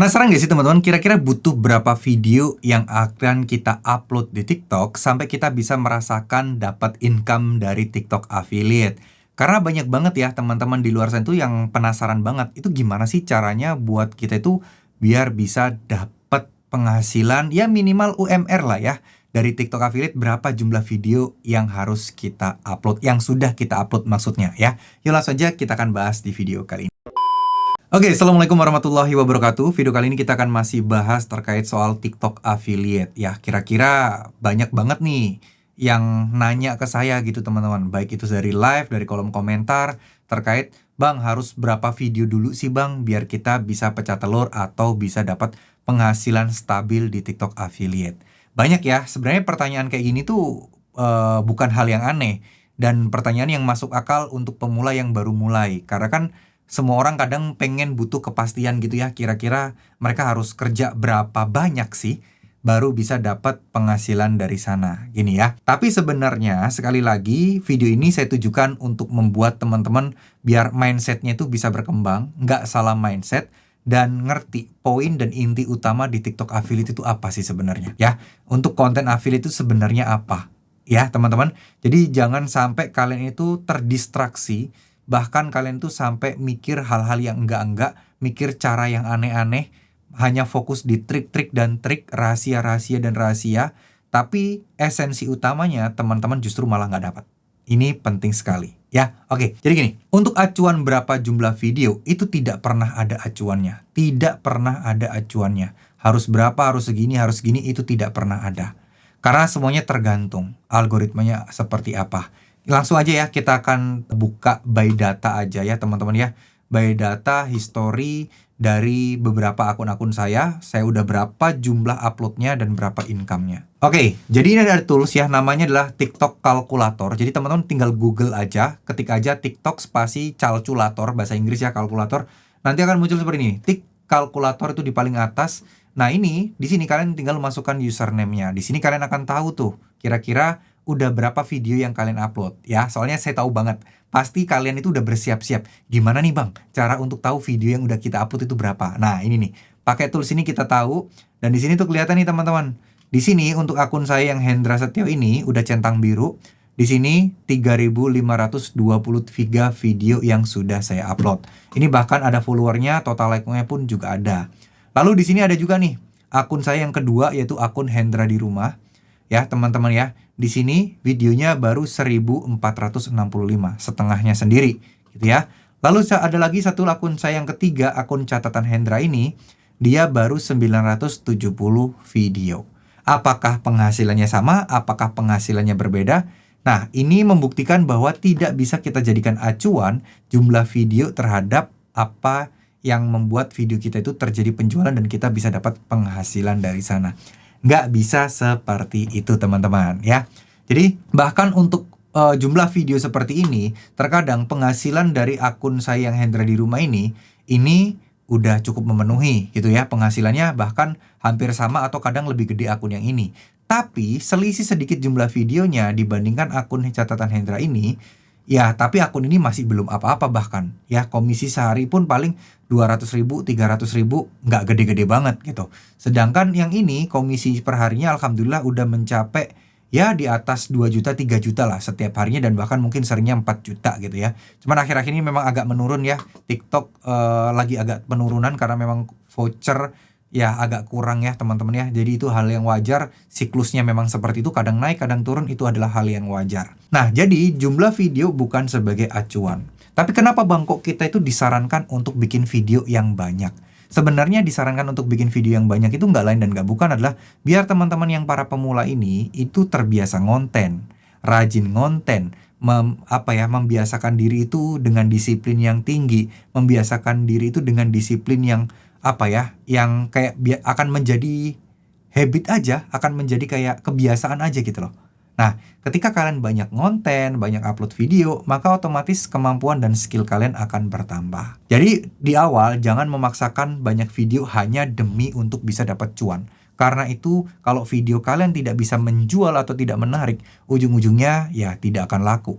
Penasaran gak sih teman-teman, kira-kira butuh berapa video yang akan kita upload di TikTok sampai kita bisa merasakan dapat income dari TikTok affiliate? Karena banyak banget ya teman-teman di luar sana tuh yang penasaran banget, itu gimana sih caranya buat kita itu biar bisa dapat penghasilan ya minimal UMR lah ya. Dari TikTok affiliate berapa jumlah video yang harus kita upload, yang sudah kita upload maksudnya ya. Yuk langsung aja kita akan bahas di video kali ini. Oke, Assalamualaikum warahmatullahi wabarakatuh. Video kali ini kita akan masih bahas terkait soal TikTok affiliate. Ya, kira-kira banyak banget nih yang nanya ke saya gitu teman-teman. Baik itu dari live, dari kolom komentar, terkait, Bang harus berapa video dulu sih Bang biar kita bisa pecah telur atau bisa dapat penghasilan stabil di TikTok affiliate. Banyak ya, sebenarnya pertanyaan kayak gini tuh bukan hal yang aneh. Dan pertanyaan yang masuk akal untuk pemula yang baru mulai. Karena kan semua orang kadang pengen butuh kepastian gitu ya, kira-kira mereka harus kerja berapa banyak sih baru bisa dapat penghasilan dari sana, gini ya. Tapi sebenarnya sekali lagi video ini saya tujukan untuk membuat teman-teman biar mindsetnya itu bisa berkembang, nggak salah mindset, dan ngerti poin dan inti utama di TikTok affiliate itu apa sih sebenarnya ya. Untuk konten affiliate itu sebenarnya apa ya teman-teman. Jadi jangan sampai kalian itu terdistraksi. Bahkan kalian tuh sampai mikir hal-hal yang enggak-enggak, mikir cara yang aneh-aneh, hanya fokus di trik-trik dan trik, rahasia-rahasia dan rahasia, tapi esensi utamanya teman-teman justru malah nggak dapat. Ini penting sekali ya. Oke, jadi gini, untuk acuan berapa jumlah video itu tidak pernah ada acuannya. Tidak pernah ada acuannya. Harus berapa, harus segini, itu tidak pernah ada. Karena semuanya tergantung algoritmanya seperti apa. Langsung aja ya, kita akan buka by data aja ya teman-teman ya. By data history dari beberapa akun-akun saya udah berapa jumlah uploadnya dan berapa income-nya. Oke, jadi ini ada tools ya, namanya adalah TikTok Calculator. Jadi teman-teman tinggal Google aja, ketik aja TikTok spasi calculator, bahasa Inggris ya, kalkulator. Nanti akan muncul seperti ini, Tik Calculator itu di paling atas. Nah ini, di sini kalian tinggal masukkan username-nya. Di sini kalian akan tahu tuh, kira-kira udah berapa video yang kalian upload ya. Soalnya saya tahu banget, pasti kalian itu udah bersiap-siap. Gimana nih Bang, cara untuk tahu video yang udah kita upload itu berapa? Nah ini nih, pakai tools ini kita tahu. Dan di sini tuh kelihatan nih teman-teman. Di sini untuk akun saya yang Hendra Setio ini udah centang biru. Di sini 3.523 video yang sudah saya upload. Ini bahkan ada followernya, total like-nya pun juga ada. Lalu di sini ada juga nih akun saya yang kedua, yaitu akun Hendra di rumah. Ya teman-teman ya, di sini videonya baru 1465, setengahnya sendiri gitu ya. Lalu ada lagi satu akun saya yang ketiga, akun catatan Hendra ini, dia baru 970 video. Apakah penghasilannya sama? Apakah penghasilannya berbeda? Nah, ini membuktikan bahwa tidak bisa kita jadikan acuan jumlah video terhadap apa yang membuat video kita itu terjadi penjualan dan kita bisa dapat penghasilan dari sana. Nggak bisa seperti itu teman-teman ya. Jadi bahkan untuk jumlah video seperti ini, terkadang penghasilan dari akun saya yang Hendra di rumah ini udah cukup memenuhi gitu ya. Penghasilannya bahkan hampir sama atau kadang lebih gede akun yang ini. Tapi selisih sedikit jumlah videonya dibandingkan akun catatan Hendra ini. Ya, tapi akun ini masih belum apa-apa bahkan. Ya, komisi sehari pun paling 200.000, 300.000, nggak gede-gede banget gitu. Sedangkan yang ini komisi per harinya alhamdulillah udah mencapai ya di atas 2 juta, 3 juta lah setiap harinya, dan bahkan mungkin seringnya 4 juta gitu ya. Cuman akhir-akhir ini memang agak menurun ya. TikTok lagi agak penurunan karena memang voucher ya agak kurang ya teman-teman ya. Jadi itu hal yang wajar, siklusnya memang seperti itu, kadang naik kadang turun, itu adalah hal yang wajar. Nah jadi jumlah video bukan sebagai acuan. Tapi kenapa Bang kok kita itu disarankan untuk bikin video yang banyak? Sebenarnya disarankan untuk bikin video yang banyak itu nggak lain dan nggak bukan adalah biar teman-teman yang para pemula ini itu terbiasa ngonten, rajin ngonten, membiasakan diri itu dengan disiplin yang tinggi, membiasakan diri itu dengan disiplin yang yang kayak akan menjadi habit aja, akan menjadi kayak kebiasaan aja gitu loh. Nah, ketika kalian banyak ngonten, banyak upload video, maka otomatis kemampuan dan skill kalian akan bertambah. Jadi di awal jangan memaksakan banyak video hanya demi untuk bisa dapat cuan. Karena itu kalau video kalian tidak bisa menjual atau tidak menarik, ujung-ujungnya ya tidak akan laku.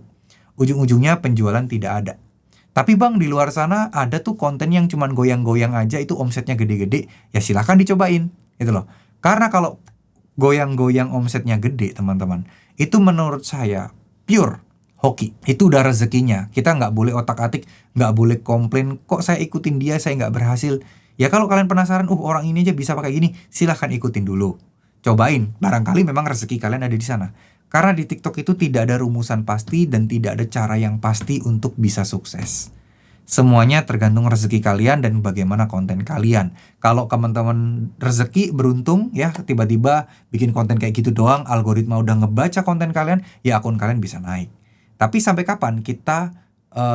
Ujung-ujungnya penjualan tidak ada. Tapi bang, di luar sana ada tuh konten yang cuman goyang-goyang aja, itu omsetnya gede-gede, ya silahkan dicobain, gitu loh. Karena kalau goyang-goyang omsetnya gede, teman-teman, itu menurut saya pure hoki. Itu udah rezekinya. Kita nggak boleh otak-atik, nggak boleh komplain, kok saya ikutin dia, saya nggak berhasil. Ya kalau kalian penasaran, orang ini aja bisa pakai gini, silahkan ikutin dulu. Cobain, barangkali memang rezeki kalian ada di sana. Karena di TikTok itu tidak ada rumusan pasti dan tidak ada cara yang pasti untuk bisa sukses. Semuanya tergantung rezeki kalian dan bagaimana konten kalian. Kalau teman-teman rezeki beruntung ya, tiba-tiba bikin konten kayak gitu doang, algoritma udah ngebaca konten kalian, ya akun kalian bisa naik. Tapi sampai kapan kita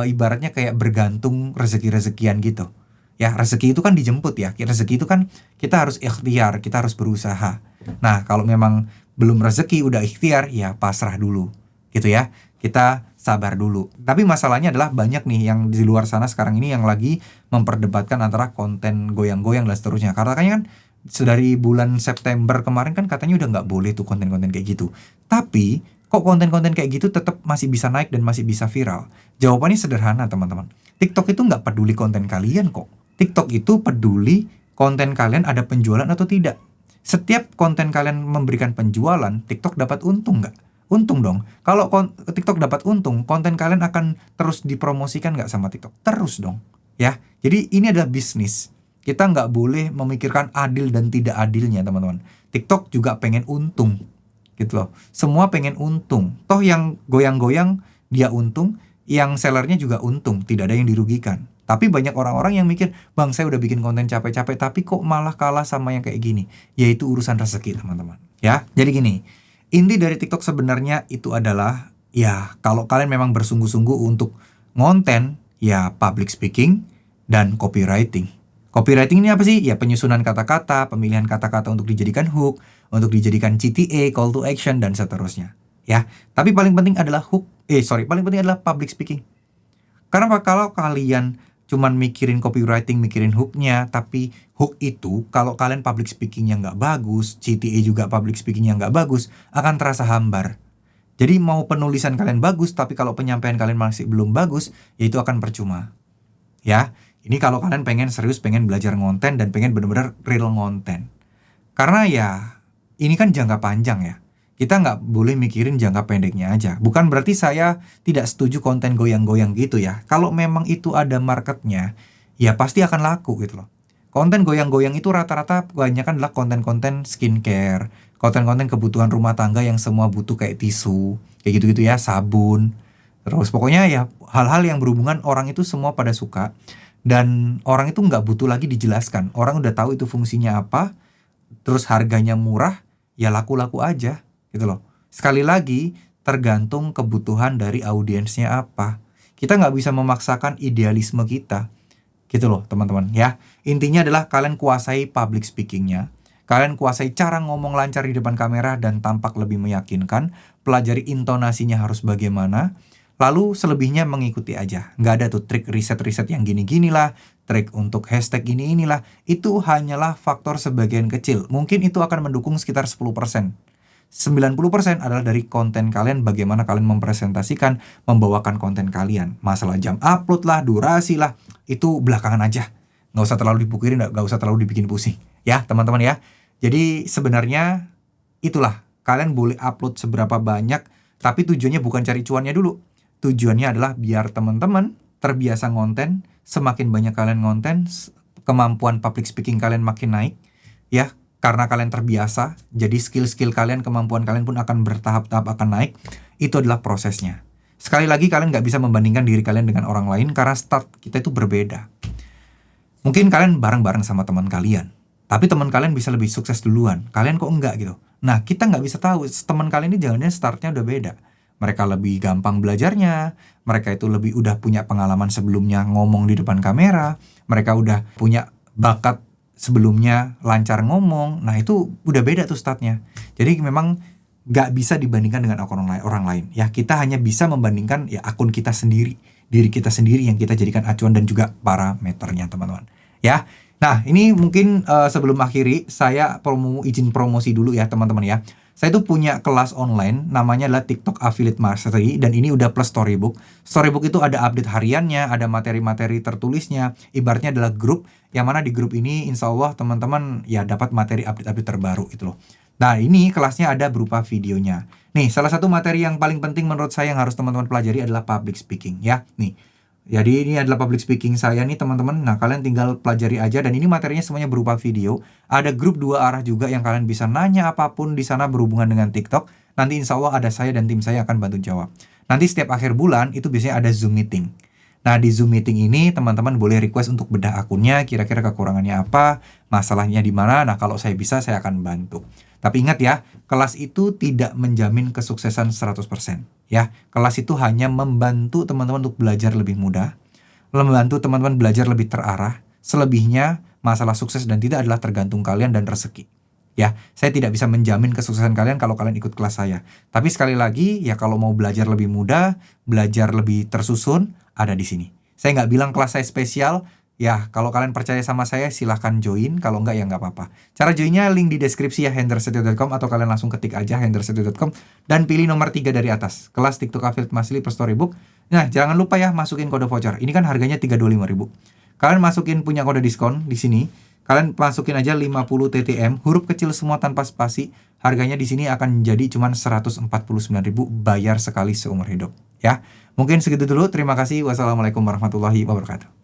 ibaratnya kayak bergantung rezeki-rezekian gitu. Ya, rezeki itu kan dijemput ya. Rezeki itu kan kita harus ikhtiar, kita harus berusaha. Nah, kalau memang belum rezeki udah ikhtiar, ya pasrah dulu. Gitu ya. Kita sabar dulu. Tapi masalahnya adalah banyak nih yang di luar sana sekarang ini yang lagi memperdebatkan antara konten goyang-goyang dan seterusnya. Karena kan dari bulan September kemarin kan katanya udah nggak boleh tuh konten-konten kayak gitu. Tapi kok konten-konten kayak gitu tetap masih bisa naik dan masih bisa viral? Jawabannya sederhana, teman-teman. TikTok itu nggak peduli konten kalian kok. TikTok itu peduli konten kalian ada penjualan atau tidak. Setiap konten kalian memberikan penjualan, TikTok dapat untung nggak? Untung dong. Kalau TikTok dapat untung, konten kalian akan terus dipromosikan nggak sama TikTok? Terus dong. Ya, jadi ini adalah bisnis. Kita nggak boleh memikirkan adil dan tidak adilnya, teman-teman. TikTok juga pengen untung. Gitu loh. Semua pengen untung. Toh yang goyang-goyang dia untung, yang sellernya juga untung. Tidak ada yang dirugikan. Tapi banyak orang-orang yang mikir, bang saya udah bikin konten capek-capek, tapi kok malah kalah sama yang kayak gini. Yaitu urusan rezeki, teman-teman. Ya, jadi gini. Inti dari TikTok sebenarnya itu adalah, ya kalau kalian memang bersungguh-sungguh untuk ngonten, ya public speaking dan copywriting. Copywriting ini apa sih? Ya penyusunan kata-kata, pemilihan kata-kata untuk dijadikan hook, untuk dijadikan CTA, call to action, dan seterusnya. Ya, tapi paling penting adalah paling penting adalah public speaking. Karena kalau kalian cuman mikirin copywriting, mikirin hooknya, tapi hook itu kalau kalian public speakingnya nggak bagus, CTA juga public speakingnya nggak bagus, akan terasa hambar. Jadi mau penulisan kalian bagus, tapi kalau penyampaian kalian masih belum bagus, ya itu akan percuma. Ya, ini kalau kalian pengen serius, pengen belajar ngonten dan pengen bener-bener real ngonten. Karena ya ini kan jangka panjang ya. Kita nggak boleh mikirin jangka pendeknya aja. Bukan berarti saya tidak setuju konten goyang-goyang gitu ya. Kalau memang itu ada marketnya, ya pasti akan laku gitu loh. Konten goyang-goyang itu rata-rata kebanyakan adalah konten-konten skincare, konten-konten kebutuhan rumah tangga yang semua butuh kayak tisu, kayak gitu-gitu ya, sabun. Terus pokoknya ya hal-hal yang berhubungan orang itu semua pada suka. Dan orang itu nggak butuh lagi dijelaskan. Orang udah tahu itu fungsinya apa, terus harganya murah, ya laku-laku aja. Gitu loh. Sekali lagi tergantung kebutuhan dari audiensnya apa. Kita nggak bisa memaksakan idealisme kita. Gitu loh teman-teman ya. Intinya adalah kalian kuasai public speakingnya. Kalian kuasai cara ngomong lancar di depan kamera dan tampak lebih meyakinkan. Pelajari intonasinya harus bagaimana. Lalu selebihnya mengikuti aja. Nggak ada tuh trik riset-riset yang gini-gini lah. Trik untuk hashtag inilah. Itu hanyalah faktor sebagian kecil. Mungkin itu akan mendukung sekitar 10%. 90% adalah dari konten kalian, bagaimana kalian mempresentasikan, membawakan konten kalian. Masalah jam upload lah, durasi lah, itu belakangan aja. Nggak usah terlalu dipikirin, nggak usah terlalu dibikin pusing. Ya teman-teman ya. Jadi sebenarnya itulah, kalian boleh upload seberapa banyak, tapi tujuannya bukan cari cuannya dulu. Tujuannya adalah biar teman-teman terbiasa ngonten, semakin banyak kalian ngonten, kemampuan public speaking kalian makin naik. Ya, karena kalian terbiasa, jadi skill-skill kalian, kemampuan kalian pun akan bertahap-tahap akan naik. Itu adalah prosesnya. Sekali lagi kalian nggak bisa membandingkan diri kalian dengan orang lain karena start kita itu berbeda. Mungkin kalian bareng-bareng sama teman kalian, tapi teman kalian bisa lebih sukses duluan. Kalian kok enggak gitu. Nah kita nggak bisa tahu, teman kalian ini jangan-jangan startnya udah beda. Mereka lebih gampang belajarnya, mereka itu lebih udah punya pengalaman sebelumnya ngomong di depan kamera, mereka udah punya bakat sebelumnya lancar ngomong. Nah itu udah beda tuh startnya. Jadi memang gak bisa dibandingkan dengan orang lain. Ya kita hanya bisa membandingkan ya akun kita sendiri, diri kita sendiri yang kita jadikan acuan dan juga parameternya teman-teman. Ya. Nah ini mungkin sebelum akhiri saya izin promosi dulu ya teman-teman ya. Saya tuh punya kelas online, namanya adalah TikTok Affiliate Mastery, dan ini udah plus Storybook. Storybook itu ada update hariannya, ada materi-materi tertulisnya, ibaratnya adalah grup, yang mana di grup ini insya Allah teman-teman ya dapat materi update-update terbaru gitu loh. Nah ini kelasnya ada berupa videonya. Nih salah satu materi yang paling penting menurut saya yang harus teman-teman pelajari adalah public speaking ya. Nih, jadi ini adalah public speaking saya nih teman-teman. Nah kalian tinggal pelajari aja, dan ini materinya semuanya berupa video. Ada grup 2 arah juga yang kalian bisa nanya apapun di sana berhubungan dengan TikTok. Nanti insya Allah ada saya dan tim saya akan bantu jawab. Nanti setiap akhir bulan itu biasanya ada Zoom meeting. Nah di Zoom meeting ini teman-teman boleh request untuk bedah akunnya, kira-kira kekurangannya apa, masalahnya di mana. Nah kalau saya bisa saya akan bantu. Tapi ingat ya, kelas itu tidak menjamin kesuksesan 100%. Ya, kelas itu hanya membantu teman-teman untuk belajar lebih mudah, membantu teman-teman belajar lebih terarah. Selebihnya, masalah sukses dan tidak adalah tergantung kalian dan rezeki. Ya, saya tidak bisa menjamin kesuksesan kalian kalau kalian ikut kelas saya. Tapi sekali lagi, ya kalau mau belajar lebih mudah, belajar lebih tersusun, ada di sini. Saya nggak bilang kelas saya spesial. Ya, kalau kalian percaya sama saya, silahkan join. Kalau enggak, ya nggak apa-apa. Cara joinnya link di deskripsi ya, hendersetio.com, atau kalian langsung ketik aja hendersetio.com dan pilih nomor 3 dari atas. Kelas TikTok Affiliate Mastery per Storybook. Nah, jangan lupa ya, masukin kode voucher. Ini kan harganya 325.000. Kalian masukin punya kode diskon di sini. Kalian masukin aja 50 TTM, huruf kecil semua tanpa spasi. Harganya di sini akan jadi cuma 149.000, bayar sekali seumur hidup. Ya, mungkin segitu dulu. Terima kasih. Wassalamualaikum warahmatullahi wabarakatuh.